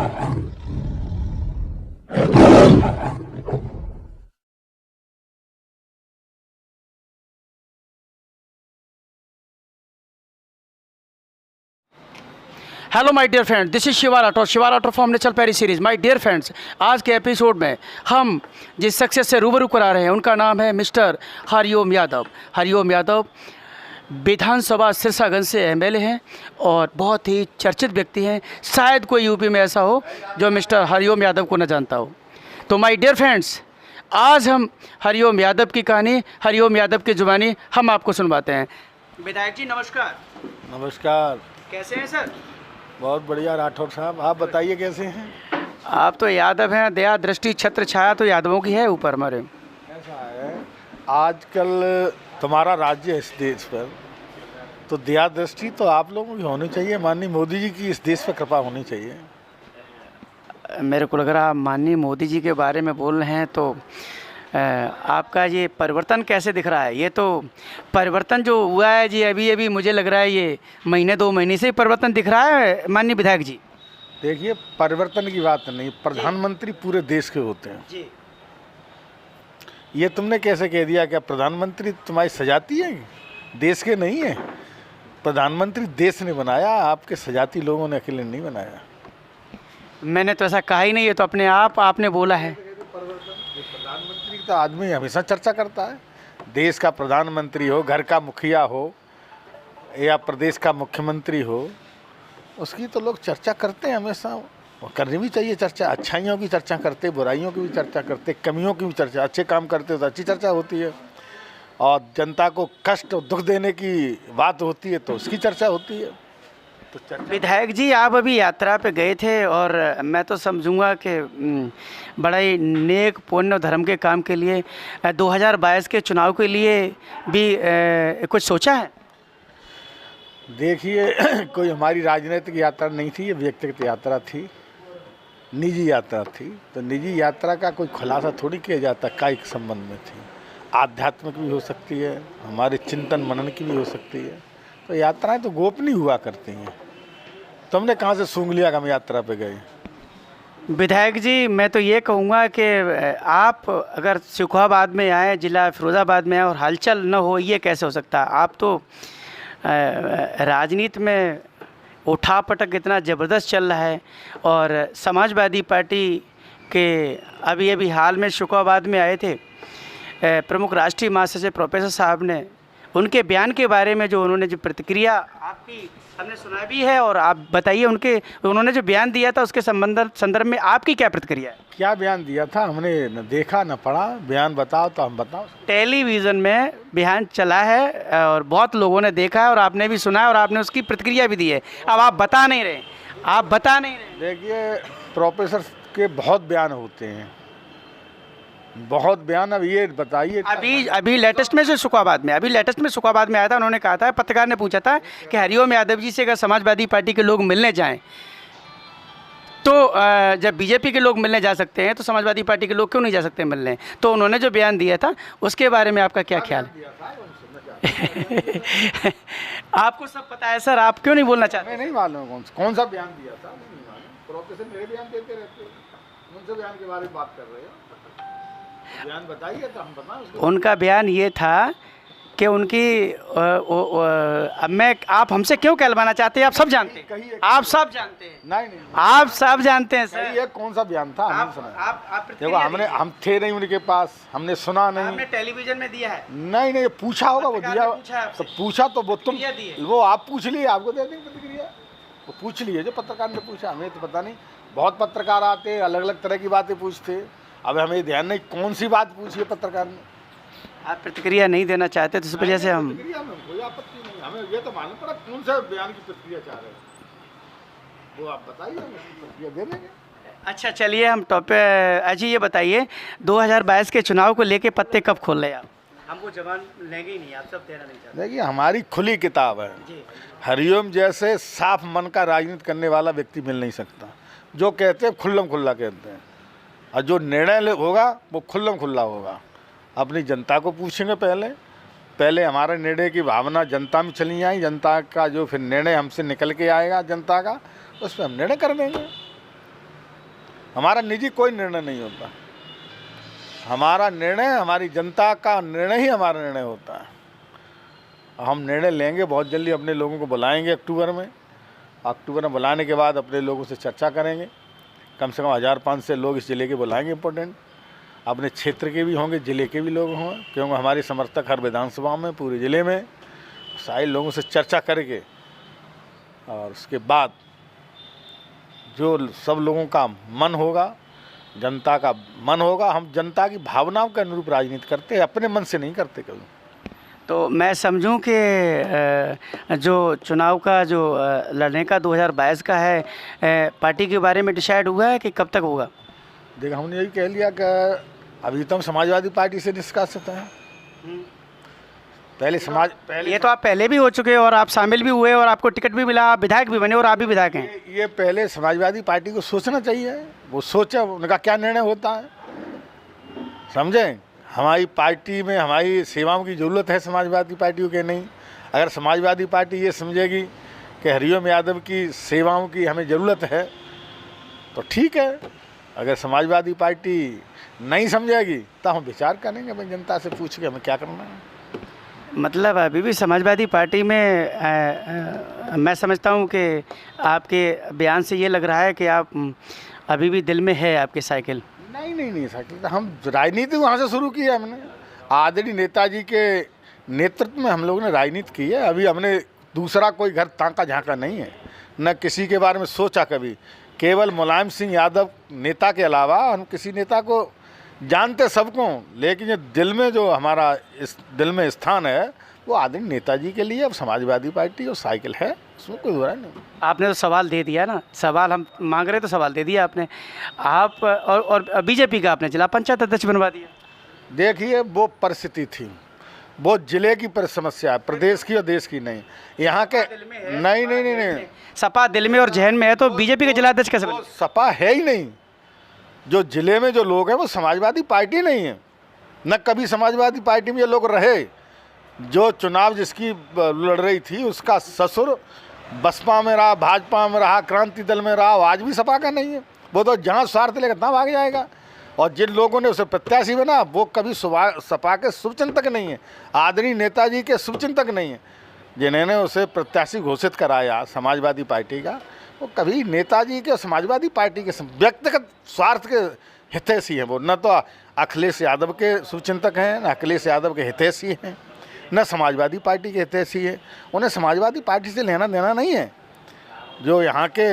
Hello my dear friends, this is Shiva Rathore from nature पेरी series. My dear friends, आज के episode में हम जिस शख्सियत से रूबरू करा रहे हैं उनका नाम है मिस्टर हरिओम यादव। हरिओम यादव विधानसभा सिरसागंज से एमएलए हैं और बहुत ही चर्चित व्यक्ति हैं। शायद कोई यूपी में ऐसा हो जो मिस्टर हरिओम यादव को न जानता हो। तो माय डियर फ्रेंड्स, आज हम हरिओम यादव की कहानी, हरिओम यादव की जुबानी हम आपको सुनवाते हैं। विधायक जी नमस्कार। नमस्कार। कैसे हैं सर? बहुत बढ़िया राठौर साहब, आप बताइए कैसे हैं? आप तो यादव हैं, दया दृष्टि छत्र छाया तो यादवों की है ऊपर हमारे। ऐसा है, आजकल तुम्हारा राज्य है इस देश पर, तो दया दृष्टि तो आप लोगों की होनी चाहिए। माननीय मोदी जी की इस देश पर कृपा होनी चाहिए। मेरे को लग रहा आप माननीय मोदी जी के बारे में बोल रहे हैं, तो आपका ये परिवर्तन कैसे दिख रहा है? ये तो परिवर्तन जो हुआ है जी, अभी अभी मुझे लग रहा है ये महीने 2 महीने से ही परिवर्तन दिख रहा है माननीय विधायक जी। देखिए, परिवर्तन की बात नहीं, प्रधानमंत्री पूरे देश के होते हैं जी। ये तुमने कैसे कह दिया? क्या प्रधानमंत्री तुम्हारी सजाती है? देश के नहीं है। प्रधानमंत्री देश ने बनाया, आपके सजाती लोगों ने अकेले नहीं बनाया। मैंने तो ऐसा कहा ही नहीं, है तो अपने आपने बोला है। प्रधानमंत्री तो आदमी हमेशा चर्चा करता है। देश का प्रधानमंत्री हो, घर का मुखिया हो या प्रदेश का मुख्यमंत्री हो, उसकी तो लोग चर्चा करते हैं हमेशा। और करनी भी चाहिए चर्चा। अच्छाइयों की चर्चा करते, बुराइयों की भी चर्चा करते, कमियों की भी चर्चा। अच्छे काम करते तो अच्छी चर्चा होती है, और जनता को कष्ट और दुख देने की बात होती है तो उसकी चर्चा होती है। तो विधायक जी, आप अभी यात्रा पे गए थे और मैं तो समझूंगा कि बड़ा ही नेक पुण्य धर्म के काम के लिए 2022 के चुनाव के लिए भी कुछ सोचा है? देखिए, कोई हमारी राजनीतिक यात्रा नहीं थी, ये व्यक्तिगत यात्रा थी, निजी यात्रा थी। तो निजी यात्रा का कोई खुलासा थोड़ी किया जाता, काय के संबंध में थी। आध्यात्मिक भी हो सकती है, हमारे चिंतन मनन की भी हो सकती है। तो यात्राएं तो गोपनीय हुआ करती हैं। तुमने कहाँ से सूंघ लिया कि हम यात्रा पे गए? विधायक जी, मैं तो ये कहूँगा कि आप अगर सिखोहाबाद में आए, ज़िला फिरोज़ाबाद में आए और हलचल न हो, ये कैसे हो सकता है? आप तो राजनीति में उठापटक इतना ज़बरदस्त चल रहा है, और समाजवादी पार्टी के अभी अभी हाल में सिखोहाबाद में आए थे प्रमुख राष्ट्रीय महासचिव प्रोफेसर साहब ने, उनके बयान के बारे में जो उन्होंने जो प्रतिक्रिया आपकी हमने सुना भी है, और आप बताइए उन्होंने जो बयान दिया था उसके संदर्भ में आपकी क्या प्रतिक्रिया है? क्या बयान दिया था? हमने न देखा न पढ़ा। बयान बताओ तो हम बताओ। टेलीविज़न में बयान चला है और बहुत लोगों ने देखा है, और आपने भी सुना है, और आपने उसकी प्रतिक्रिया भी दी है। अब आप बता नहीं रहे। देखिए, प्रोफेसर के बहुत बयान होते हैं, बहुत बयान। अब ये बताइए, अभी लेटेस्ट में सुखोहाबाद में आया था। उन्होंने कहा था, पत्रकार ने पूछा था कि हरिओम यादव जी से अगर समाजवादी पार्टी के लोग मिलने जाएं तो जब बीजेपी के लोग मिलने जा सकते हैं तो समाजवादी पार्टी के लोग क्यों नहीं जा सकते मिलने? तो उन्होंने जो बयान दिया था उसके बारे में आपका क्या ख्याल है? आपको सब पता है सर, आप क्यों नहीं बोलना चाहते? नहीं मालूम कौन सा बयान दिया था। प्रोफेसर मेरे बयान देते रहते हैं, उनसे बयान के बारे में बात कर रहे हो। बयान बताइए तो हम बताएं। उनका बयान ये था कि उनकी आप हमसे क्यों कहलवाना चाहते हैं? आप सब जानते हैं। नहीं, आप सब जानते हैं सर। ये कौन सा बयान था? हमने सुना। आप देखो, हम थे नहीं उनके पास, हमने सुना नहीं। आपने टेलीविजन में दिया है? नहीं, पूछा होगा, वो दिया तो पूछा तो वो आप पूछ लिए, आपको दे देंगे प्रतिक्रिया। वो पूछ लिए जो पत्रकार ने पूछा, हमें तो पता नहीं। बहुत पत्रकार आते हैं, अलग अलग तरह की बातें पूछते। अब हमें ध्यान नहीं कौन सी बात पूछी है पत्रकार ने। आप प्रतिक्रिया नहीं देना चाहते तो इस वजह से हम कोई आपत्ति नहीं। हमें ये तो मालूम पड़ा कौन सा बयान की प्रतिक्रिया चाह रहे हैं, वो आप बताइए, हम प्रतिक्रिया दे देंगे। अच्छा, चलिए हम टॉपिक। अजी ये बताइए, 2022 के चुनाव को लेके पत्ते कब खोल रहे हैं आप? हमको जवान लेंगे ही नहीं, आप सब देना नहीं चाहते। देखिए, हमारी खुली किताब है। हरिओम जैसे साफ मन का राजनीति करने वाला व्यक्ति मिल नहीं सकता। जो कहते हैं खुल्लम खुल्ला कहते हैं, और जो निर्णय होगा वो खुल्लम खुल्ला होगा। अपनी जनता को पूछेंगे पहले हमारे निर्णय की भावना जनता में चली आई। जनता का जो फिर निर्णय हमसे निकल के आएगा जनता का, उस पर हम निर्णय कर देंगे। हमारा निजी कोई निर्णय नहीं होता। हमारा निर्णय, हमारी जनता का निर्णय ही हमारा निर्णय होता है। हम निर्णय लेंगे, बहुत जल्दी अपने लोगों को बुलाएंगे अक्टूबर में। अक्टूबर में बुलाने के बाद अपने लोगों से चर्चा करेंगे। कम से कम 1500 लोग इस ज़िले के बुलाएंगे, इम्पोर्टेंट। अपने क्षेत्र के भी होंगे, ज़िले के भी लोग होंगे, क्योंकि हमारे समर्थक हर विधानसभा में, पूरे ज़िले में, सारे लोगों से चर्चा करके और उसके बाद जो सब लोगों का मन होगा, जनता का मन होगा, हम जनता की भावनाओं के अनुरूप राजनीति करते हैं, अपने मन से नहीं करते कभी। तो मैं समझूं कि जो चुनाव का जो लड़ने का 2022 का है, पार्टी के बारे में डिसाइड हुआ है कि कब तक होगा? देखो, हमने यही कह लिया कि अभी तो हम समाजवादी पार्टी से निष्कासित हैं। पहले ये तो आप पहले भी हो चुके और आप शामिल भी हुए और आपको टिकट भी मिला, आप विधायक भी बने और आप भी विधायक हैं। ये पहले समाजवादी पार्टी को सोचना चाहिए, वो सोचे उनका क्या निर्णय होता है, समझें। हमारी पार्टी में हमारी सेवाओं की ज़रूरत है समाजवादी पार्टी को, कि नहीं। अगर समाजवादी पार्टी ये समझेगी कि हरिओम यादव की सेवाओं की हमें ज़रूरत है तो ठीक है। अगर समाजवादी पार्टी नहीं समझेगी तो हम विचार करेंगे, भाई जनता से पूछ के हमें क्या करना है। मतलब अभी भी समाजवादी पार्टी में मैं समझता हूँ कि आपके बयान से ये लग रहा है कि आप अभी भी दिल में है आपके साइकिल। नहीं साइकिल, हम राजनीति वहाँ से शुरू की है। हमने आदरणीय नेताजी के नेतृत्व में हम लोगों ने राजनीति की है। अभी हमने दूसरा कोई घर ताका झांका नहीं है, न किसी के बारे में सोचा कभी। केवल मुलायम सिंह यादव नेता के अलावा हम किसी नेता को जानते सबको, लेकिन ये दिल में जो हमारा इस दिल में स्थान है वो आदरणीय नेताजी के लिए अब समाजवादी पार्टी और साइकिल है, उसमें कोई बुरा नहीं। आपने तो सवाल दे दिया ना, सवाल हम मांग रहे तो सवाल दे दिया आपने। आप और बीजेपी का आपने जिला पंचायत अध्यक्ष बनवा दिया। देखिए, वो परिस्थिति थी, वो जिले की समस्या है, प्रदेश की और देश की नहीं। यहाँ के नहीं, सपा दिल में और जहन में है तो बीजेपी के जिला अध्यक्ष कैसे बने? सपा है ही नहीं। जो जिले में जो लोग हैं वो समाजवादी पार्टी नहीं है, न कभी समाजवादी पार्टी में ये लोग रहे। जो चुनाव जिसकी लड़ रही थी उसका ससुर बसपा में रहा, भाजपा में रहा, क्रांति दल में रहा, आज भी सपा का नहीं है। वो तो जहाँ स्वार्थ लेकर तहाँ भाग जाएगा। और जिन लोगों ने उसे प्रत्याशी बना वो कभी सपा के शुभचिंतक नहीं है, आदरणीय नेताजी के शुभचिंतक नहीं है। जिन्होंने उसे प्रत्याशी घोषित कराया समाजवादी पार्टी का, वो कभी नेताजी के समाजवादी पार्टी के व्यक्तिगत स्वार्थ के हितैषी हैं। वो न तो अखिलेश यादव के शुभचिंतक हैं, न अखिलेश यादव के हितैषी हैं, न समाजवादी पार्टी के हितैषी है। उन्हें समाजवादी पार्टी से लेना देना नहीं है। जो यहाँ के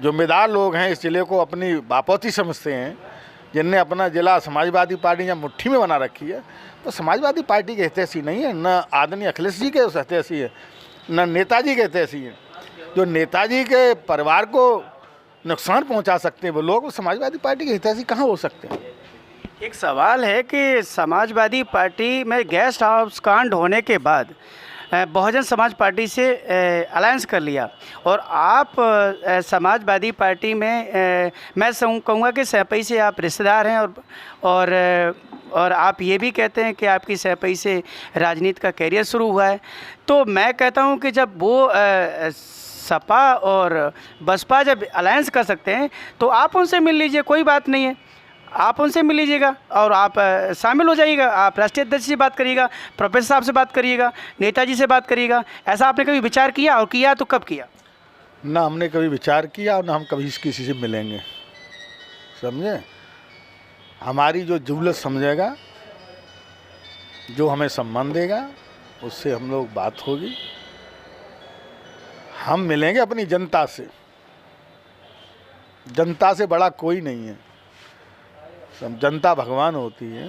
जिम्मेदार लोग हैं इस ज़िले को अपनी बापौती समझते हैं, जिनने अपना ज़िला समाजवादी पार्टी या मुट्ठी में बना रखी है, तो समाजवादी पार्टी के हितैषी नहीं है, न आदरणीय अखिलेश जी के हितैषी है, न नेताजी के हितैषी है। जो नेताजी के परिवार को नुकसान पहुंचा सकते हैं वो लोग समाजवादी पार्टी के हितैषी कहाँ हो सकते हैं? एक सवाल है कि समाजवादी पार्टी में गेस्ट हाउस कांड होने के बाद बहुजन समाज पार्टी से अलायंस कर लिया और आप समाजवादी पार्टी में मैं कहूँगा कि सहपई से आप रिश्तेदार हैं और आप ये भी कहते हैं कि आपकी सहपई से राजनीति का कैरियर शुरू हुआ है। तो मैं कहता हूँ कि जब वो सपा और बसपा जब अलायंस कर सकते हैं तो आप उनसे मिल लीजिए, कोई बात नहीं है। आप उनसे मिल लीजिएगा और आप शामिल हो जाइएगा। आप राष्ट्रीय अध्यक्ष से बात करिएगा, प्रोफेसर साहब से बात करिएगा, नेताजी से बात करिएगा। ऐसा आपने कभी विचार किया, और किया तो कब किया? ना हमने कभी विचार किया और ना हम कभी किसी से मिलेंगे, समझे। हमारी जो जरूरत समझेगा, जो हमें सम्मान देगा, उससे हम लोग बात होगी। हम मिलेंगे अपनी जनता से, जनता से बड़ा कोई नहीं है। जनता भगवान होती है।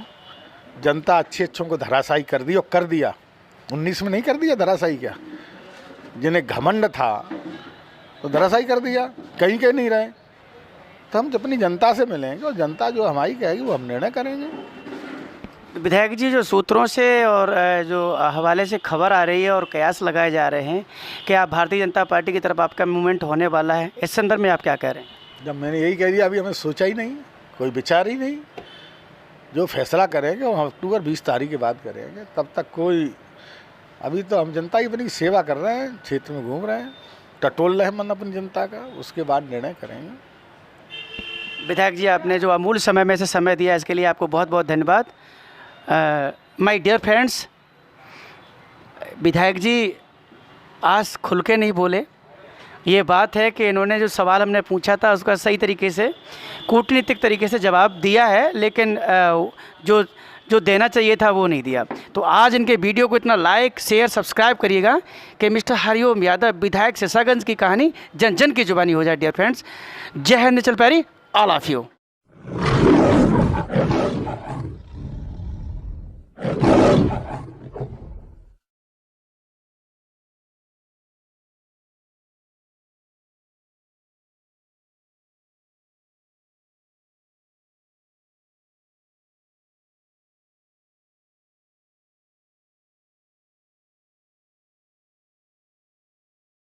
जनता अच्छों को धराशायी कर दी और कर दिया। 19 में नहीं कर दिया धराशायी, क्या जिन्हें घमंड था तो धराशायी कर दिया, कहीं के नहीं रहे। तो हम अपनी जनता से मिलेंगे और जनता जो हमारी कहेगी वो हम निर्णय करेंगे। विधायक जी, जो सूत्रों से और जो हवाले से खबर आ रही है और कयास लगाए जा रहे हैं कि आप भारतीय जनता पार्टी की तरफ आपका मूवमेंट होने वाला है, इस संदर्भ में आप क्या कह रहे हैं? जब मैंने यही कह दिया, अभी हमें सोचा ही नहीं, कोई विचार ही नहीं। जो फैसला करेंगे वो हम अक्टूबर 20 तारीख के बाद करेंगे। तब तक कोई, अभी तो हम जनता की अपनी सेवा कर रहे हैं, क्षेत्र में घूम रहे हैं, टटोल रहे हैं मन अपनी जनता का, उसके बाद निर्णय करेंगे। विधायक जी, आपने जो अमूल्य समय में से समय दिया, इसके लिए आपको बहुत बहुत धन्यवाद। माय डियर फ्रेंड्स, विधायक जी आज खुल के नहीं बोले। ये बात है कि इन्होंने जो सवाल हमने पूछा था उसका सही तरीके से, कूटनीतिक तरीके से जवाब दिया है, लेकिन जो देना चाहिए था वो नहीं दिया। तो आज इनके वीडियो को इतना लाइक, शेयर, सब्सक्राइब करिएगा कि मिस्टर हरिओम यादव, विधायक सिरसागंज की कहानी जन जन की जुबानी हो जाए। डियर फ्रेंड्स, जय हिंद, नेचल पैरी, ऑल ऑफ यू।